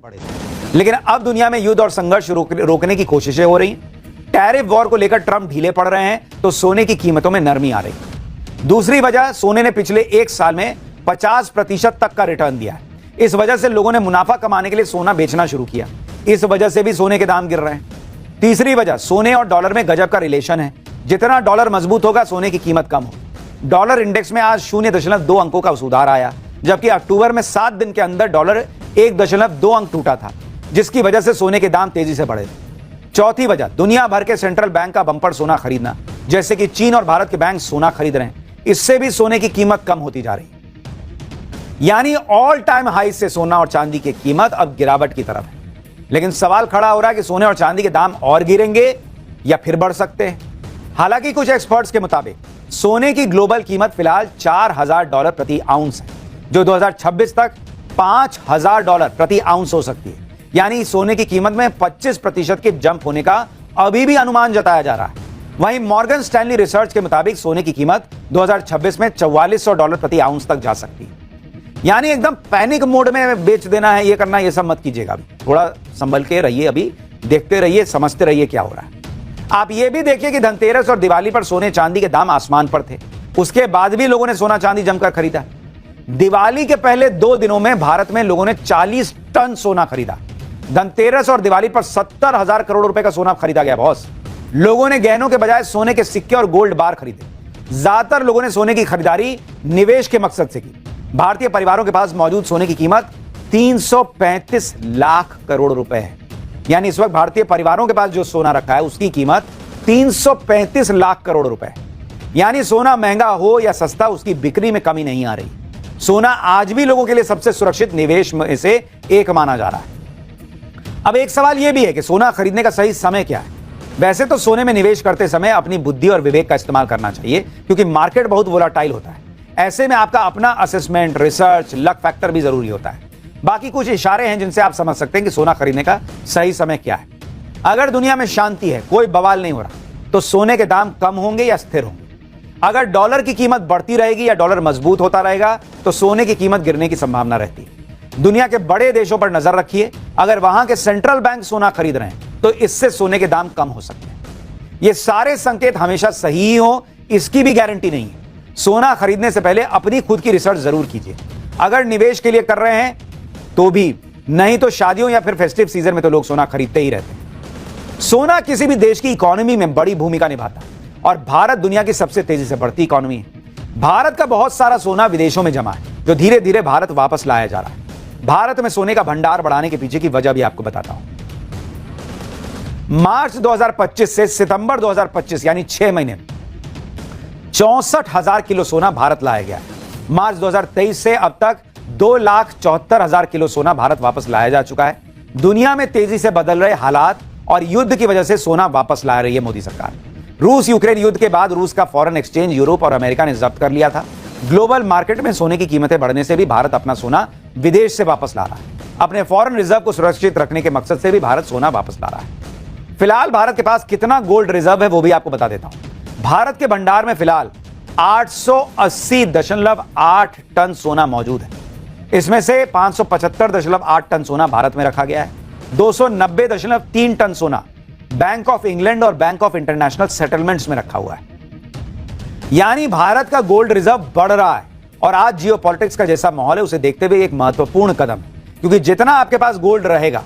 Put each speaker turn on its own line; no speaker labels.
बड़े थे। लेकिन अब दुनिया में युद्ध और संघर्ष रोकने की कोशिशें हो रही हैं। टैरिफ वॉर को लेकर ट्रंप ढीले पड़ रहे हैं तो सोने की कीमतों में नरमी आ रही। दूसरी वजह, सोने ने पिछले एक साल में 50% तक का रिटर्न दिया है। इस वजह से लोगों ने मुनाफा कमाने के लिए सोना बेचना शुरू किया। इस वजह से भी सोने के दाम गिर रहे हैं। तीसरी वजह, सोने और डॉलर में गजब का रिलेशन है। जितना डॉलर मजबूत होगा सोने की कीमत कम हो। डॉलर इंडेक्स में आज 0.2 अंकों का सुधार आया, जबकि अक्टूबर में 7 दिन के अंदर डॉलर 1.2 अंक टूटा था, जिसकी वजह से सोने के दाम तेजी से बढ़े थे। चौथी वजह, दुनिया भर के सेंट्रल बैंक का बंपर सोना खरीदना, जैसे कि चीन और भारत के बैंक सोना खरीद रहे हैं। इससे भी सोने की कीमत कम होती जा रही, यानी ऑल टाइम हाई से सोना और चांदी की कीमत अब गिरावट की तरफ है। लेकिन सवाल खड़ा हो रहा है कि सोने और चांदी के दाम और गिरेंगे या फिर बढ़ सकते हैं। हालांकि कुछ एक्सपर्ट्स के मुताबिक सोने की ग्लोबल कीमत फिलहाल $4,000 प्रति आउंस है, जो 2026 तक $5,000 प्रति आउंस हो सकती है। यानी सोने की कीमत में 25% के जंप होने का अभी भी अनुमान जताया जा रहा है। वहीं मॉर्गन स्टैनली रिसर्च के मुताबिक सोने की कीमत 2026 में $4,400 प्रति आउंस तक जा सकती है। यानी एकदम पैनिक मोड में बेच देना है, ये करना, ये सब मत कीजिएगा। अभी थोड़ा संभल के रहिए, अभी देखते रहिए, समझते रहिए क्या हो रहा है। आप ये भी देखिए कि धनतेरस और दिवाली पर सोने चांदी के दाम आसमान पर थे, उसके बाद भी लोगों ने सोना चांदी जमकर खरीदा। दिवाली के पहले 2 दिनों में भारत में लोगों ने 40 टन सोना खरीदा। धनतेरस और दिवाली पर 70,000 करोड़ रुपए का सोना खरीदा गया। बॉस, लोगों ने गहनों के बजाय सोने के सिक्के और गोल्ड बार खरीदे। ज्यादातर लोगों ने सोने की खरीदारी निवेश के मकसद से की। भारतीय परिवारों के पास मौजूद सोने की कीमत 335 लाख करोड़ रुपए है। यानी इस वक्त भारतीय परिवारों के पास जो सोना रखा है उसकी कीमत 335 लाख करोड़ रुपए है। यानी सोना महंगा हो या सस्ता, उसकी बिक्री में कमी नहीं आ रही। सोना आज भी लोगों के लिए सबसे सुरक्षित निवेश में से एक माना जा रहा है। अब एक सवाल यह भी है कि सोना खरीदने का सही समय क्या है। वैसे तो सोने में निवेश करते समय अपनी बुद्धि और विवेक का इस्तेमाल करना चाहिए, क्योंकि मार्केट बहुत वोलाटाइल होता है। ऐसे में आपका अपना असेसमेंट, रिसर्च, लक फैक्टर भी जरूरी होता है। बाकी कुछ इशारे हैं जिनसे आप समझ सकते हैं कि सोना खरीदने का सही समय क्या है। अगर दुनिया में शांति है, कोई बवाल नहीं हो रहा, तो सोने के दाम कम होंगे या स्थिर होंगे। अगर डॉलर की कीमत बढ़ती रहेगी या डॉलर मजबूत होता रहेगा तो सोने की कीमत गिरने की संभावना रहती है। दुनिया के बड़े देशों पर नजर रखिए। अगर वहां के सेंट्रल बैंक सोना खरीद रहे हैं तो इससे सोने के दाम कम हो सकते हैं। ये सारे संकेत हमेशा सही हो, इसकी भी गारंटी नहीं है। सोना खरीदने से पहले अपनी खुद की रिसर्च जरूर कीजिए। अगर निवेश के लिए कर रहे हैं तो भी, नहीं तो शादियों या फिर फेस्टिव सीजन में तो लोग सोना खरीदते ही रहते हैं। सोना किसी भी देश की इकोनॉमी में बड़ी भूमिका निभाता है और भारत दुनिया की सबसे तेजी से बढ़ती इकोनॉमी है। भारत का बहुत सारा सोना विदेशों में जमा है, जो धीरे धीरे भारत वापस लाया जा रहा है। भारत में सोने का भंडार बढ़ाने के पीछे की वजह भी आपको बताता हूं। मार्च 2025 से सितंबर 2025 यानी 6 महीने में 64,000 किलो सोना भारत लाया गया। मार्च 2023 से अब तक 2,74,000 किलो सोना भारत वापस लाया जा चुका है। दुनिया में तेजी से बदल रहे हालात और युद्ध की वजह से सोना वापस ला रही है मोदी सरकार। रूस यूक्रेन युद्ध के बाद रूस का फॉरेन एक्सचेंज यूरोप और अमेरिका ने जब्त कर लिया था। ग्लोबल मार्केट में सोने की कीमतें बढ़ने से भी भारत अपना सोना विदेश से वापस ला रहा है। अपने फॉरेन रिजर्व को सुरक्षित रखने के मकसद से भी भारत सोना वापस ला रहा है। फिलहाल भारत के पास कितना गोल्ड रिजर्व है वो भी आपको बता देता हूं। भारत के भंडार में फिलहाल 880.8 टन सोना मौजूद है। इसमें से 575.8 टन सोना भारत में रखा गया है। 290.3 टन सोना बैंक ऑफ इंग्लैंड और बैंक ऑफ इंटरनेशनल सेटलमेंट्स में रखा हुआ है। यानी भारत का गोल्ड रिजर्व बढ़ रहा है और आज जियोपॉलिटिक्स का जैसा माहौल है उसे देखते हुए एक महत्वपूर्ण कदम है, क्योंकि जितना आपके पास गोल्ड रहेगा